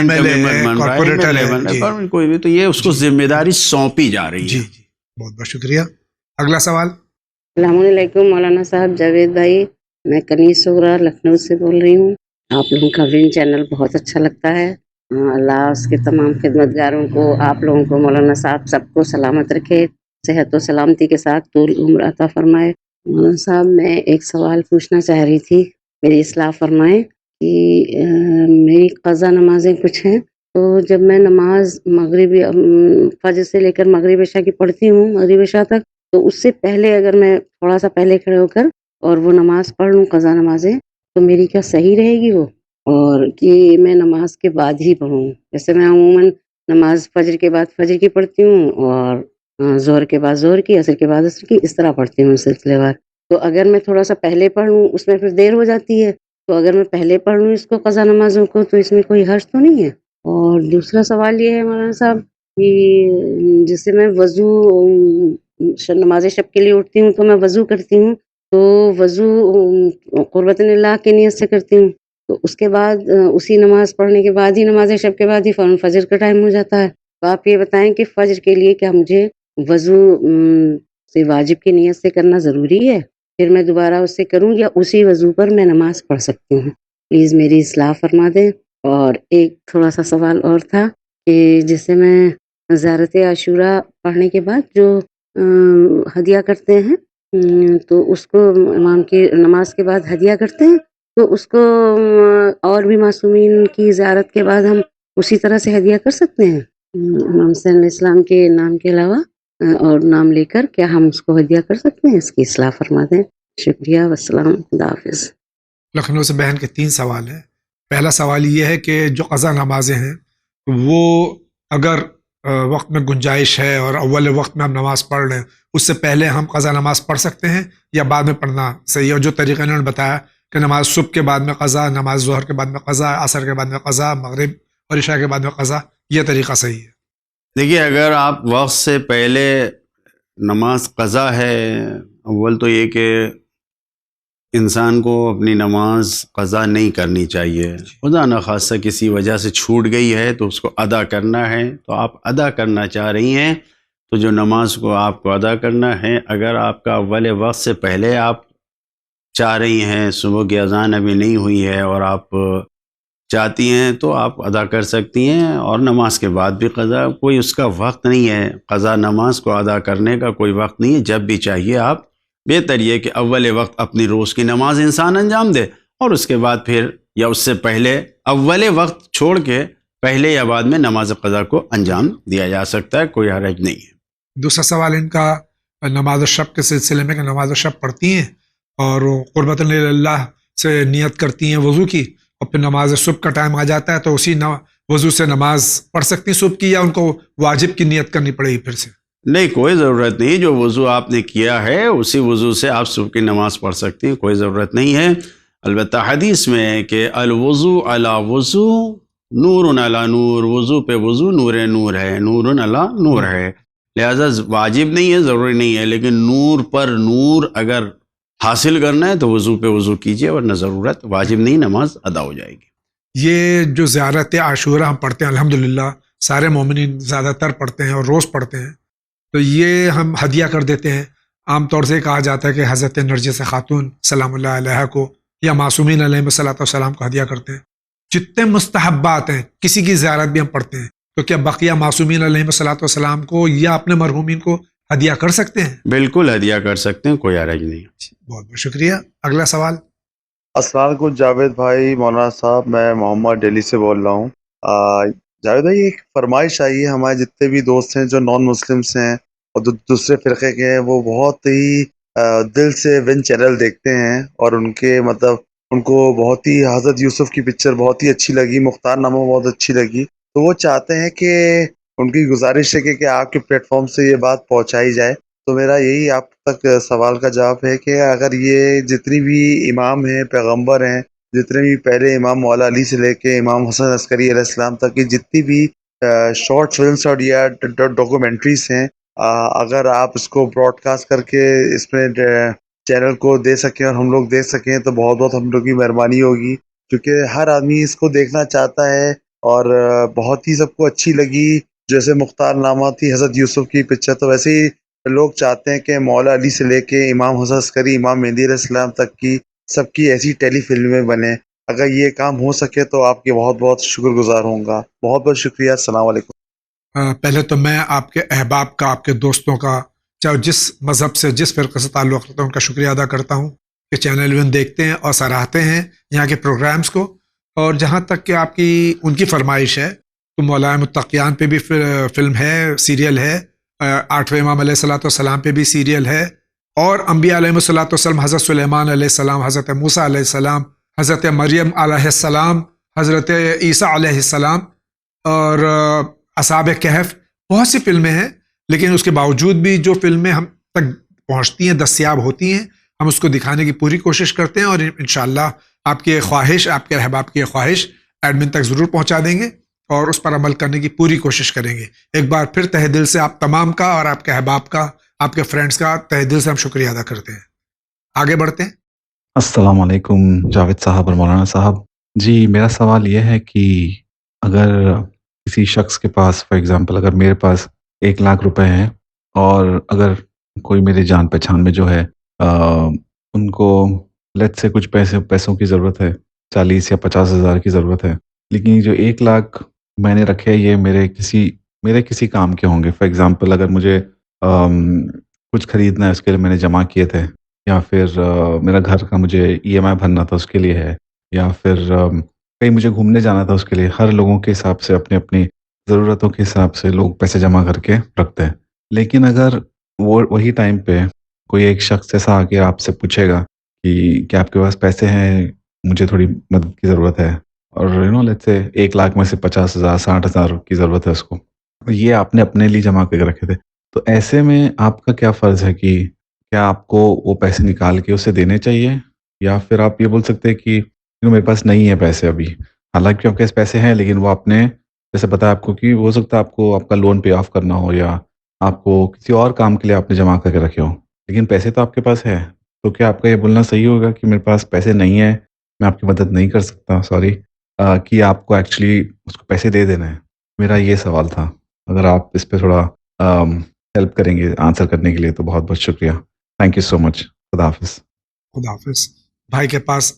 کا ممبر بن رہا ہے، کوئی بھی، تو یہ اس کو ذمہ داری سونپی جا رہی ہے. جی جی بہت بہت شکریہ. اگلا سوال. السلام علیکم مولانا صاحب، جاوید بھائی، میں کنیز سغرا لکھنؤ سے بول رہی ہوں. آپ لوگوں کا وین چینل بہت اچھا لگتا ہے. اللہ اس کے تمام خدمتگاروں کو، آپ لوگوں کو، مولانا صاحب سب کو سلامت رکھے، صحت و سلامتی کے ساتھ طول عمر عطا فرمائے. مولانا صاحب میں ایک سوال پوچھنا چاہ رہی تھی، میری اصلاح فرمائیں کہ میری قضا نمازیں کچھ ہیں، تو جب میں نماز مغربی فجر سے لے کر مغرب عشاء کی پڑھتی ہوں، مغرب عشاء تک، تو اس سے پہلے اگر میں تھوڑا سا پہلے کھڑے ہو کر اور وہ نماز پڑھ لوں قضا نمازیں، تو میری کیا صحیح رہے گی وہ؟ اور کہ میں نماز کے بعد ہی پڑھوں؟ جیسے میں عموماً نماز فجر کے بعد فجر کی پڑھتی ہوں، اور ظہر کے بعد ظہر کی، عصر کے بعد عصر کی، اس طرح پڑھتی ہوں سلسلے وار. تو اگر میں تھوڑا سا پہلے پڑھ لوں اس میں پھر دیر ہو جاتی ہے، تو اگر میں پہلے پڑھ لوں اس کو قضا نمازوں کو تو اس میں کوئی حرج تو نہیں ہے؟ اور دوسرا سوال یہ ہے مولانا صاحب کہ جیسے میں وضو نماز شب کے لیے اٹھتی ہوں تو میں وضو کرتی ہوں، تو وضو قربت اللہ کی نیت سے کرتی ہوں، تو اس کے بعد اسی نماز پڑھنے کے بعد ہی، نماز شب کے بعد ہی فوراً فجر کا ٹائم ہو جاتا ہے. تو آپ یہ بتائیں کہ فجر کے لیے کیا مجھے وضو سے واجب کی نیت سے کرنا ضروری ہے؟ پھر میں دوبارہ اس سے کروں یا اسی وضو پر میں نماز پڑھ سکتی ہوں؟ پلیز میری اصلاح فرما دیں. اور ایک تھوڑا سا سوال اور تھا کہ جیسے میں زیارت عاشورہ پڑھنے کے بعد جو ہدیہ کرتے ہیں، تو اس کو امام کی نماز کے بعد ہدیہ کرتے ہیں، تو اس کو اور بھی معصومین کی زیارت کے بعد ہم اسی طرح سے ہدیہ کر سکتے ہیں؟ امام حسین علیہ السلام کے نام کے علاوہ اور نام لے کر کیا ہم اس کو ہدیہ کر سکتے ہیں؟ اس کی اصلاح فرما دیں. شکریہ، والسلام، خدا حافظ. لکھنؤ سے بہن کے 3 سوال ہیں. پہلا سوال یہ ہے کہ جو قضا نمازیں ہیں وہ اگر وقت میں گنجائش ہے اور اول وقت میں ہم نماز پڑھ لیں، اس سے پہلے ہم قضا نماز پڑھ سکتے ہیں یا بعد میں پڑھنا صحیح ہے؟ اور جو طریقہ انہوں نے بتایا کہ نماز صبح کے بعد میں قضا، نماز ظہر کے بعد میں قضا، عصر کے بعد میں قضا، مغرب اور عشاء کے بعد میں قضا، یہ طریقہ صحیح ہے؟ دیکھیے، اگر آپ وقت سے پہلے نماز قضا ہے، اول تو یہ کہ انسان کو اپنی نماز قضا نہیں کرنی چاہیے. خدا نخواستہ کسی وجہ سے چھوٹ گئی ہے تو اس کو ادا کرنا ہے. تو آپ ادا کرنا چاہ رہی ہیں تو جو نماز کو آپ کو ادا کرنا ہے، اگر آپ کا اول وقت سے پہلے آپ چاہ رہی ہیں، صبح کی اذان ابھی نہیں ہوئی ہے اور آپ چاہتی ہیں تو آپ ادا کر سکتی ہیں. اور نماز کے بعد بھی قضا، کوئی اس کا وقت نہیں ہے. قضا نماز کو ادا کرنے کا کوئی وقت نہیں ہے. جب بھی چاہیے آپ، بہتر یہ کہ اول وقت اپنی روز کی نماز انسان انجام دے اور اس کے بعد پھر یا اس سے پہلے اول وقت چھوڑ کے پہلے یا بعد میں نماز قضا کو انجام دیا جا سکتا ہے، کوئی حرج نہیں ہے. دوسرا سوال ان کا نماز شب کے سلسلے میں کہ نماز شب پڑھتی ہیں اور وہ قربۃ اللہ سے نیت کرتی ہیں وضو کی، اور پھر نماز صبح کا ٹائم آ جاتا ہے تو اسی وضو سے نماز پڑھ سکتی ہیں صبح کی، یا ان کو واجب کی نیت کرنی پڑے گی پھر سے؟ نہیں، کوئی ضرورت نہیں. جو وضو آپ نے کیا ہے اسی وضو سے آپ صبح کی نماز پڑھ سکتی ہیں، کوئی ضرورت نہیں ہے. البتہ حدیث میں ہے کہ الوضو علی وضو نور علی نور، وضو پہ وضو نور نور ہے، نور علی نور ہے. لہذا واجب نہیں ہے، ضروری نہیں ہے، لیکن نور پر نور اگر حاصل کرنا ہے تو وضو پہ وضو کیجیے، ورنہ ضرورت واجب نہیں، نماز ادا ہو جائے گی. یہ جو زیارت عاشورہ ہم پڑھتے ہیں، الحمدللہ سارے مومنین زیادہ تر پڑھتے ہیں اور روز پڑھتے ہیں، تو یہ ہم ہدیہ کر دیتے ہیں. عام طور سے کہا جاتا ہے کہ حضرت نرجس خاتون سلام اللہ علیہ کو یا معصومین علیہ الصلوۃ والسلام کو ہدیہ کرتے ہیں. جتنے مستحبات ہیں، کسی کی زیارت بھی ہم پڑھتے ہیں، تو کیا بقیہ معصومین علیہ الصلوۃ والسلام کو یا اپنے مرحومین کو ہدیہ کر سکتے ہیں؟ بالکل ہدیہ کر سکتے ہیں، کوئی حرج نہیں. بہت بہت شکریہ. اگلا سوال. السلام علیکم جاوید بھائی، مولانا صاحب، میں محمد دہلی سے بول رہا ہوں. جاوید بھائی، ایک فرمائش آئی ہے، ہمارے جتنے بھی دوست ہیں جو نان مسلمس ہیں اور دوسرے فرقے کے ہیں، وہ بہت ہی دل سے ون چینل دیکھتے ہیں، اور ان کے مطلب ان کو بہت ہی حضرت یوسف کی پکچر بہت ہی اچھی لگی، مختار نامہ بہت اچھی لگی. تو وہ چاہتے ہیں کہ ان کی گزارش ہے کہ آپ کے پلیٹ فارم سے یہ بات پہنچائی جائے. تو میرا یہی آپ تک سوال کا جواب ہے کہ اگر یہ جتنی بھی امام ہیں، پیغمبر ہیں، جتنے بھی پہلے امام مولا علی سے لے کے امام حسن عسکری علیہ السلام تک کی جتنی بھی شارٹ فلمس اور یا ڈاکومنٹریز ہیں، اگر آپ اس کو براڈ کاسٹ کر کے اس میں چینل کو دے سکیں اور ہم لوگ دیکھ سکیں تو بہت بہت ہم لوگ کی مہربانی ہوگی، کیونکہ ہر آدمی اس کو دیکھنا چاہتا ہے. اور بہت ہی سب کو اچھی لگی، جیسے مختار نامہ تھی حضرت یوسف کی پکچر، تو ویسے ہی لوگ چاہتے ہیں کہ مولا علی سے لے کے امام حسن عسکری، امام مہدی علیہ السلام تک کی سب کی ایسی ٹیلی فلمیں بنیں. اگر یہ کام ہو سکے تو آپ کے بہت بہت شکر گزار ہوں گا. بہت بہت شکریہ. السلام علیکم. پہلے تو میں آپ کے احباب کا، آپ کے دوستوں کا، چاہے جس مذہب سے جس فرقے سے تعلق رکھتا ہوں، ان کا شکریہ ادا کرتا ہوں کہ چینل ون دیکھتے ہیں اور سراہتے ہیں یہاں کے پروگرامز کو. اور جہاں تک کہ آپ کی ان کی فرمائش ہے تو مولانا متقیان پہ بھی فلم ہے، سیریل ہے، 8ویں امام علیہ الصلوۃ والسلام پہ بھی سیریل ہے، اور انبیاء علیہ الصلوۃ والسلام، حضرت سلیمان علیہ السلام، حضرت موسیٰ علیہ السلام، حضرت مریم علیہ السلام، حضرت عیسیٰ علیہ السلام، اور اصحاب کہف، بہت سی فلمیں ہیں. لیکن اس کے باوجود بھی جو فلمیں ہم تک پہنچتی ہیں، دستیاب ہوتی ہیں، ہم اس کو دکھانے کی پوری کوشش کرتے ہیں، اور انشاءاللہ آپ کی خواہش، آپ کے احباب کی خواہش ایڈمن تک ضرور پہنچا دیں گے اور اس پر عمل کرنے کی پوری کوشش کریں گے. ایک بار پھر تہ دل سے آپ تمام کا اور آپ کے احباب کا، آپ کے فرینڈز کا تہ دل سے ہم شکریہ ادا کرتے ہیں. آگے بڑھتے ہیں. السلام علیکم جاوید صاحب اور مولانا صاحب. جی، میرا سوال یہ ہے کہ اگر کسی شخص کے پاس، فار ایگزامپل اگر میرے پاس 1,00,000 روپے ہیں، اور اگر کوئی میری جان پہچان میں جو ہے ان کو لیٹ سے کچھ پیسوں کی ضرورت ہے، 40 یا 50 ہزار کی ضرورت ہے، لیکن یہ جو 1,00,000 میں نے رکھے یہ میرے کسی کام کے ہوں گے. فار ایگزامپل اگر مجھے کچھ خریدنا ہے، اس کے لیے میں نے جمع کیے تھے، یا پھر میرا گھر کا مجھے EMI بھرنا تھا، اس کے لیے ہے، یا پھر کہیں مجھے گھومنے جانا تھا، اس کے لیے. ہر لوگوں کے حساب سے، اپنی اپنی ضرورتوں کے حساب سے لوگ پیسے جمع کر کے رکھتے ہیں. لیکن اگر وہی ٹائم پہ کوئی ایک شخص ایسا آ کے آپ سے پوچھے گا کہ کیا آپ کے پاس پیسے ہیں، مجھے تھوڑی مدد کی ضرورت ہے، اور لیٹ سے 1,00,000 میں سے 50,000 60,000 کی ضرورت ہے اس کو، یہ آپ نے اپنے لیے جمع کر کے رکھے تھے، تو ایسے میں آپ کا کیا فرض ہے کہ کیا آپ کو وہ پیسے نکال کے اسے دینے چاہیے، یا پھر آپ یہ بول سکتے ہیں کہ میرے پاس نہیں ہے پیسے ابھی، حالانکہ آپ کے پاس پیسے ہیں، لیکن وہ آپ نے جیسے بتایا آپ کو کہ ہو سکتا ہے آپ کو آپ کا لون پے آف کرنا ہو، یا آپ کو کسی اور کام کے لیے آپ نے جمع کر کے رکھے ہو، لیکن پیسے تو آپ کے پاس ہے، تو کیا آپ کا یہ بولنا صحیح ہوگا کہ میرے پاس پیسے نہیں ہیں، میں آپ کی مدد نہیں کر سکتا، سوری، کہ آپ کو ایکچولی اس کو پیسے دے دینا ہے؟ میرا یہ سوال تھا، اگر آپ اس پہ تھوڑا ہیلپ کریں گے آنسر کرنے کے لیے تو بہت بہت شکریہ. تھینک یو سو مچ. خدا حافظ. خدا حافظ. بھائی کے پاس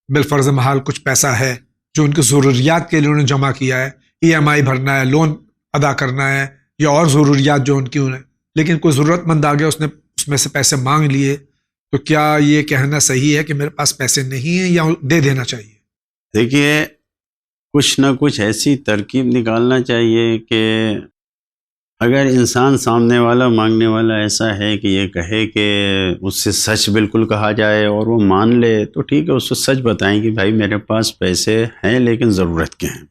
بالفرض محال کچھ پیسہ ہے جو ان کی ضروریات کے لیے انہوں نے جمع کیا ہے، EMI بھرنا ہے، لون ادا کرنا ہے یا اور ضروریات جو ان کی انہیں، لیکن کوئی ضرورت مند آ گیا، اس نے اس میں سے پیسے مانگ لیے، تو کیا یہ کہنا صحیح ہے کہ میرے پاس پیسے نہیں ہیں یا دے دینا چاہیے؟ دیکھیے، کچھ نہ کچھ ایسی ترکیب نکالنا چاہیے کہ اگر انسان سامنے والا مانگنے والا ایسا ہے کہ یہ کہے کہ اس سے سچ بالکل کہا جائے اور وہ مان لے تو ٹھیک ہے، اس کو سچ بتائیں کہ بھائی میرے پاس پیسے ہیں لیکن ضرورت کے ہیں،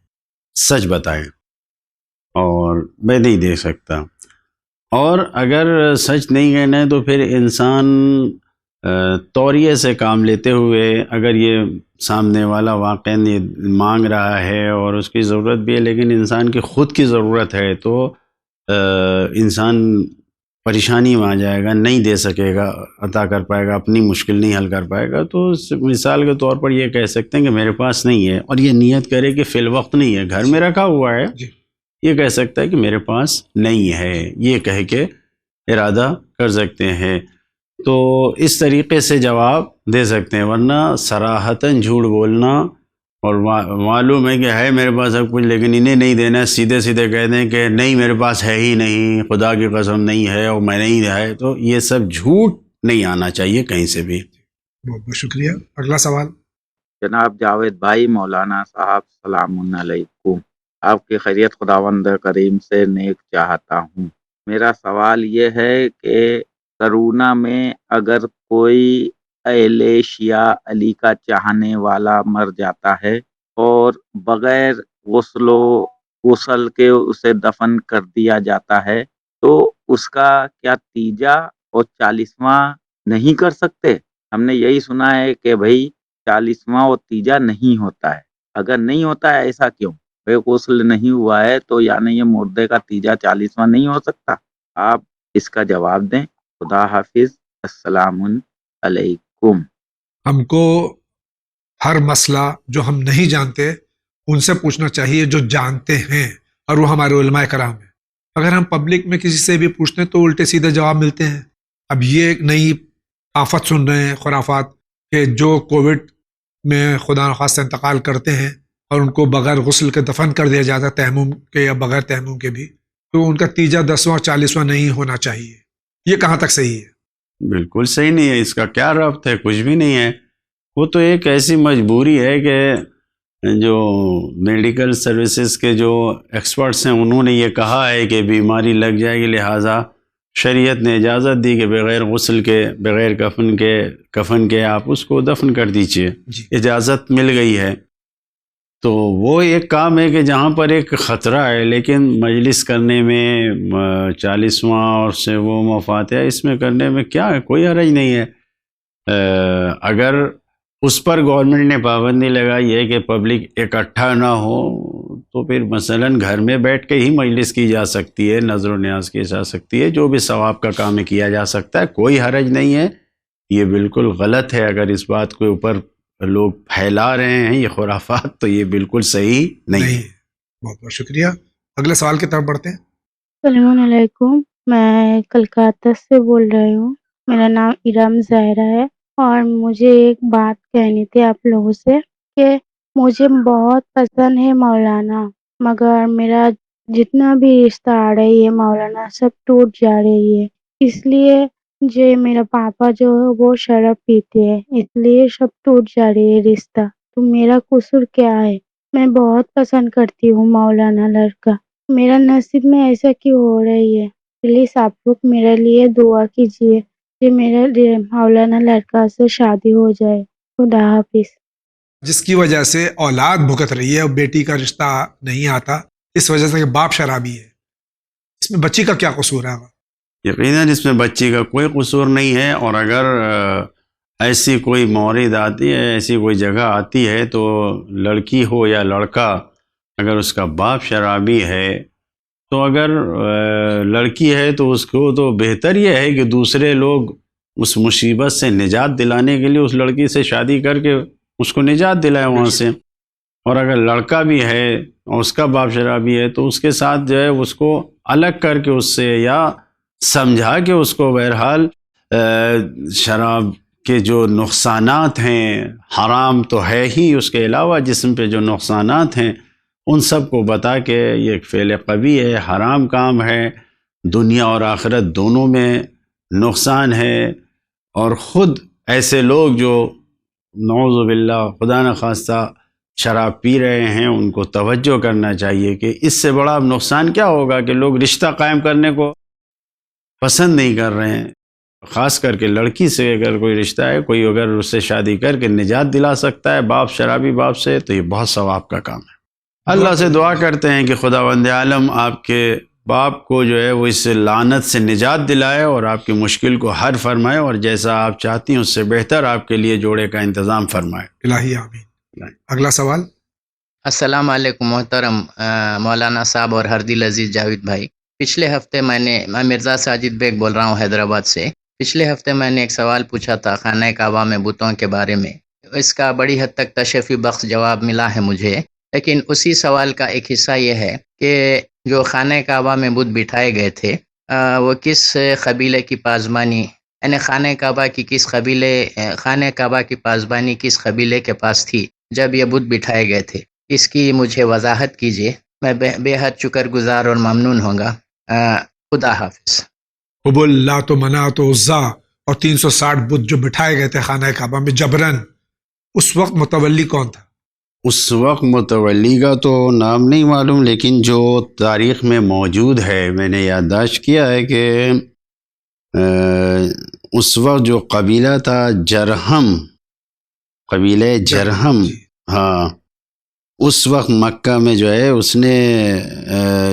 سچ بتائیں اور میں نہیں دے سکتا. اور اگر سچ نہیں کہنا ہے تو پھر انسان توریے سے کام لیتے ہوئے، اگر یہ سامنے والا واقعاً یہ مانگ رہا ہے اور اس کی ضرورت بھی ہے لیکن انسان کی خود کی ضرورت ہے، تو انسان پریشانی میں آ جائے گا، نہیں دے سکے گا، عطا کر پائے گا، اپنی مشکل نہیں حل کر پائے گا. تو مثال کے طور پر یہ کہہ سکتے ہیں کہ میرے پاس نہیں ہے، اور یہ نیت کرے کہ فی الوقت نہیں ہے، گھر میں رکھا ہوا ہے، یہ کہہ سکتا ہے کہ میرے پاس نہیں ہے، یہ کہہ کے ارادہ کر سکتے ہیں. تو اس طریقے سے جواب دے سکتے ہیں، ورنہ صراحتاً جھوٹ بولنا اور معلوم ہے کہ ہے میرے پاس سب کچھ لیکن انہیں نہیں دینا، سیدھے سیدھے کہہ دیں کہ نہیں میرے پاس ہے ہی نہیں، خدا کی قسم نہیں ہے اور میں نہیں ہے، تو یہ سب جھوٹ نہیں آنا چاہیے کہیں سے بھی. بہت بہت شکریہ. اگلا سوال. جناب جاوید بھائی، مولانا صاحب سلام علیکم. آپ کی خیریت خداوند کریم سے نیک چاہتا ہوں. میرا سوال یہ ہے کہ کرونا میں اگر کوئی اہل شیعہ علی کا چاہنے والا مر جاتا ہے اور بغیر غسل کے اسے دفن کر دیا جاتا ہے تو اس کا کیا تیجا اور 40واں نہیں کر سکتے؟ ہم نے یہی سنا ہے کہ بھائی 40واں اور تیجا نہیں ہوتا ہے. اگر نہیں ہوتا ہے ایسا کیوں؟ بھائی غسل نہیں ہوا ہے تو یعنی یہ مردے کا تیجا 40واں نہیں ہو سکتا؟ آپ اس کا جواب دیں. خدا حافظ. السلام علیکم. ہم کو ہر مسئلہ جو ہم نہیں جانتے ان سے پوچھنا چاہیے جو جانتے ہیں، اور وہ ہمارے علماء کرام ہیں. اگر ہم پبلک میں کسی سے بھی پوچھتے ہیں تو الٹے سیدھے جواب ملتے ہیں. اب یہ ایک نئی آفت سن رہے ہیں، خرافات، کہ جو کووڈ میں خدا نخواستہ انتقال کرتے ہیں اور ان کو بغیر غسل کے دفن کر دیا جاتا ہے، تیمم کے یا بغیر تیمم کے بھی، تو ان کا تیجا 10واں 40واں نہیں ہونا چاہیے. یہ کہاں تک صحیح ہے؟ بالکل صحیح نہیں ہے. اس کا کیا ربط ہے؟ کچھ بھی نہیں ہے. وہ تو ایک ایسی مجبوری ہے کہ جو میڈیکل سروسز کے جو ایکسپرٹس ہیں انہوں نے یہ کہا ہے کہ بیماری لگ جائے گی، لہٰذا شریعت نے اجازت دی کہ بغیر غسل کے، بغیر کفن کے آپ اس کو دفن کر دیجئے. اجازت مل گئی ہے. تو وہ ایک کام ہے کہ جہاں پر ایک خطرہ ہے، لیکن مجلس کرنے میں 40واں اور سے وہ مفات ہے، اس میں کرنے میں کیا ہے، کوئی حرج نہیں ہے. اگر اس پر گورنمنٹ نے پابندی لگائی ہے کہ پبلک اکٹھا نہ ہو تو پھر مثلاً گھر میں بیٹھ کے ہی مجلس کی جا سکتی ہے، نظر و نیاز کی جا سکتی ہے، جو بھی ثواب کا کام ہے کیا جا سکتا ہے، کوئی حرج نہیں ہے. یہ بالکل غلط ہے اگر اس بات کے اوپر لوگ پھیلا رہے ہیں یہ خرافات، تو یہ بالکل صحیح نہیں. بہت بہت شکریہ. اگلے سوال کی طرف بڑھتے ہیں. السلام علیکم. میں کلکتہ سے بول رہی ہوں. میرا نام ارم زہرا ہے اور مجھے ایک بات کہنی تھی آپ لوگوں سے کہ مجھے بہت پسند ہے مولانا، مگر میرا جتنا بھی رشتہ آ رہی ہے مولانا سب ٹوٹ جا رہی ہے. اس لیے جو میرا پاپا جو ہے وہ شراب پیتے ہیں، اس لیے سب ٹوٹ جا رہی ہے رشتہ. تو میرا قصور کیا ہے؟ میں بہت پسند کرتی ہوں مولانا لڑکا. میرا نصیب میں ایسا کیوں ہو رہی ہے؟ پلیز آپ لوگ میرے لیے دعا کیجیے کہ میرے مولانا لڑکا سے شادی ہو جائے. خدا حافظ. جس کی وجہ سے اولاد بھگت رہی ہے اور بیٹی کا رشتہ نہیں آتا، اس وجہ سے کہ باپ شرابی ہے، اس میں بچی کا کیا قصور ہے؟ یقیناً اس میں بچی کا کوئی قصور نہیں ہے. اور اگر ایسی کوئی مورد آتی ہے، ایسی کوئی جگہ آتی ہے تو لڑکی ہو یا لڑکا، اگر اس کا باپ شرابی ہے تو اگر لڑکی ہے تو اس کو تو بہتر یہ ہے کہ دوسرے لوگ اس مصیبت سے نجات دلانے کے لیے اس لڑکی سے شادی کر کے اس کو نجات دلائے وہاں سے. اور اگر لڑکا بھی ہے اور اس کا باپ شرابی ہے تو اس کے ساتھ جو ہے اس کو الگ کر کے اس سے یا سمجھا کے اس کو بہرحال شراب کے جو نقصانات ہیں، حرام تو ہے ہی، اس کے علاوہ جسم پہ جو نقصانات ہیں ان سب کو بتا کے یہ ایک فعل قبیح ہے، حرام کام ہے، دنیا اور آخرت دونوں میں نقصان ہے. اور خود ایسے لوگ جو نعوذ باللہ خدا نخواستہ شراب پی رہے ہیں ان کو توجہ کرنا چاہیے کہ اس سے بڑا نقصان کیا ہوگا کہ لوگ رشتہ قائم کرنے کو پسند نہیں کر رہے ہیں. خاص کر کے لڑکی سے اگر کوئی رشتہ ہے، کوئی اگر اس سے شادی کر کے نجات دلا سکتا ہے باپ شرابی باپ سے، تو یہ بہت ثواب کا کام ہے. اللہ سے دعا کرتے ہیں کہ خداوند عالم آپ کے باپ کو جو ہے وہ اس لعنت سے نجات دلائے اور آپ کی مشکل کو حل فرمائے، اور جیسا آپ چاہتی ہیں اس سے بہتر آپ کے لیے جوڑے کا انتظام فرمائے. الہی آمین. اگلا سوال. السلام علیکم محترم مولانا صاحب اور ہردل عزیز جاوید بھائی. پچھلے ہفتے میں مرزا ساجد بیگ بول رہا ہوں حیدرآباد سے. پچھلے ہفتے میں نے ایک سوال پوچھا تھا خانہ کعبہ میں بتوں کے بارے میں. اس کا بڑی حد تک تشفی بخش جواب ملا ہے مجھے، لیکن اسی سوال کا ایک حصہ یہ ہے کہ جو خانہ کعبہ میں بت بٹھائے گئے تھے وہ کس قبیلے کی پاسبانی، یعنی خانہ کعبہ کی پاسبانی کس قبیلے کے پاس تھی جب یہ بت بٹھائے گئے تھے؟ اس کی مجھے وضاحت کیجیے، میں بے حد شکر گزار اور ممنون ہوں گا. خدا حافظ. حبل، لات و منات و عزا اور 360 بت جو بٹھائے گئے تھے خانہ کعبہ میں جبرن، اس وقت متولی کون تھا؟ اس وقت متولی کا تو نام نہیں معلوم، لیکن جو تاریخ میں موجود ہے میں نے یادداشت کیا ہے کہ اس وقت جو قبیلہ تھا جرہم، قبیلہ جرہم، ہاں، اس وقت مکہ میں جو ہے اس نے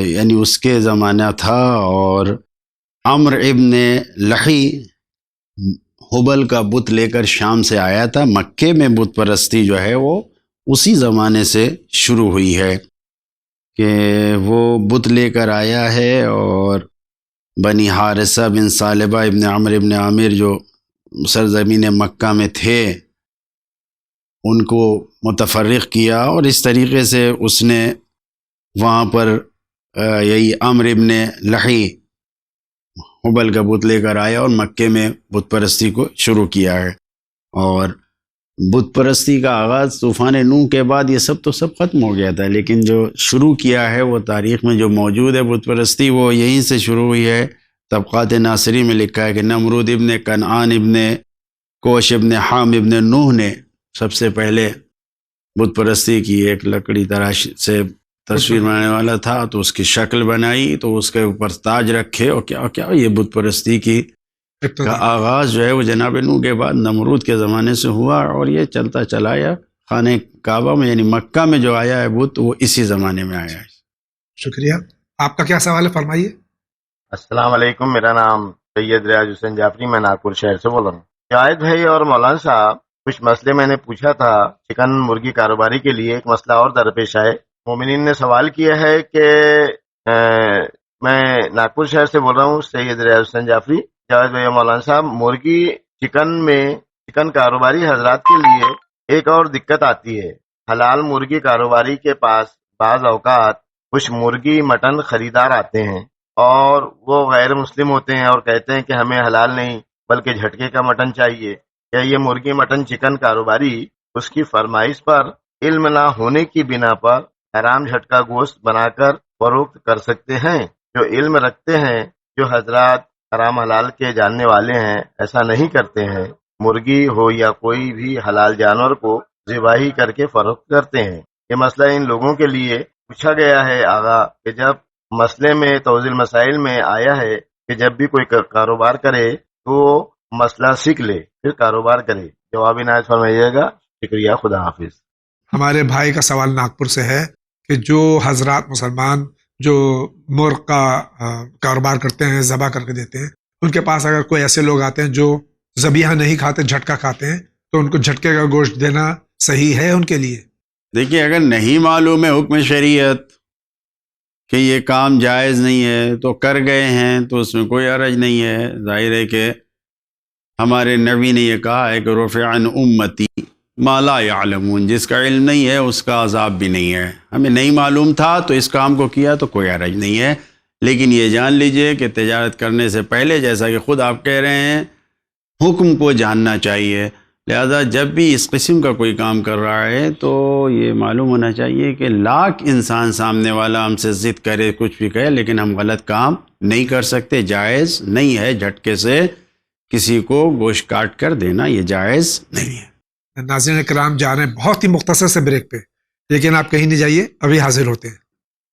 یعنی اس کے زمانہ تھا، اور عمر ابن لحی حبل کا بت لے کر شام سے آیا تھا. مکے میں بت پرستی جو ہے وہ اسی زمانے سے شروع ہوئی ہے کہ وہ بت لے کر آیا ہے، اور بنی حارثہ بن ثعلبہ ابن عمر ابن عامر جو سرزمین مکہ میں تھے ان کو متفرق کیا، اور اس طریقے سے اس نے وہاں پر یہی عمر ابن لحی حبل کا بت لے کر آیا اور مکے میں بت پرستی کو شروع کیا ہے. اور بت پرستی کا آغاز طوفان نوح کے بعد یہ سب ختم ہو گیا تھا، لیکن جو شروع کیا ہے وہ تاریخ میں جو موجود ہے بت پرستی وہ یہیں سے شروع ہوئی ہے. طبقات ناصری میں لکھا ہے کہ نمرود ابن کنعان ابن کوش ابن حام ابن نوح نے سب سے پہلے بت پرستی کی. ایک لکڑی تراش سے تصویر بنانے والا تھا تو اس کی شکل بنائی تو اس کے اوپر تاج رکھے، اور کیا یہ بت پرستی کی کا آغاز جو ہے وہ جناب نوح کے بعد نمرود کے زمانے سے ہوا، اور یہ چلتا چلا یا خانہ کعبہ میں یعنی مکہ میں جو آیا ہے بت وہ اسی زمانے میں آیا ہے. شکریہ. آپ کا کیا سوال ہے، فرمائیے. السلام علیکم، میرا نام سید ریاض حسین جعفری، میں ناگپور شہر سے بول رہا ہوں. جاوید بھائی اور مولانا صاحب، کچھ مسئلے میں نے پوچھا تھا چکن مرغی کاروباری کے لیے، ایک مسئلہ اور درپیش آئے. مومنین نے سوال کیا ہے کہ میں ناگپور شہر سے بول رہا ہوں، سید ریاض حسین جعفری. جاوید بھائی مولانا صاحب، مرغی چکن کاروباری حضرات کے لیے ایک اور دقت آتی ہے. حلال مرغی کاروباری کے پاس بعض اوقات کچھ مرغی مٹن خریدار آتے ہیں اور وہ غیر مسلم ہوتے ہیں اور کہتے ہیں کہ ہمیں حلال نہیں بلکہ جھٹکے کا مٹن چاہیے. کیا یہ مرغی مٹن چکن کاروباری اس کی فرمائش پر علم نہ ہونے کی بنا پر حرام جھٹکا گوشت بنا کر فروخت کر سکتے ہیں؟ جو علم رکھتے ہیں، جو حضرات حرام حلال کے جاننے والے ہیں، ایسا نہیں کرتے ہیں. مرغی ہو یا کوئی بھی حلال جانور کو ذبح کر کے فروخت کرتے ہیں. یہ مسئلہ ان لوگوں کے لیے پوچھا گیا ہے آغا کہ جب مسئلے میں توضیح مسائل میں آیا ہے کہ جب بھی کوئی کاروبار کرے تو مسئلہ سیکھ لے پھر کاروبار کرے. جواب عنایت فرمائیے گا. شکریہ. خدا حافظ. ہمارے بھائی کا سوال ناگپور سے ہے کہ جو حضرات مسلمان جو مرغ کا کاروبار کرتے ہیں، ذبح کر کے دیتے ہیں، ان کے پاس اگر کوئی ایسے لوگ آتے ہیں جو ذبیحہ نہیں کھاتے، جھٹکا کھاتے ہیں، تو ان کو جھٹکے کا گوشت دینا صحیح ہے ان کے لیے؟ دیکھیے، اگر نہیں معلوم ہے حکم شریعت کہ یہ کام جائز نہیں ہے تو کر گئے ہیں تو اس میں کوئی حرج نہیں ہے. ظاہر ہے کہ ہمارے نبی نے یہ کہا ہے کہ رفع عن امتی ما لا یعلمون، جس کا علم نہیں ہے اس کا عذاب بھی نہیں ہے. ہمیں نہیں معلوم تھا تو اس کام کو کیا تو کوئی حرج نہیں ہے، لیکن یہ جان لیجئے کہ تجارت کرنے سے پہلے، جیسا کہ خود آپ کہہ رہے ہیں، حکم کو جاننا چاہیے. لہذا جب بھی اس قسم کا کوئی کام کر رہا ہے تو یہ معلوم ہونا چاہیے کہ لاکھ انسان سامنے والا ہم سے ضد کرے، کچھ بھی کہے، لیکن ہم غلط کام نہیں کر سکتے. جائز نہیں ہے جھٹکے سے کسی کو گوشت کاٹ کر دینا، یہ جائز نہیں ہے. ناظرین کرام جا رہے ہیں بہت ہی مختصر سے بریک پہ، لیکن آپ کہیں نہیں جائیے، ابھی حاضر ہوتے ہیں.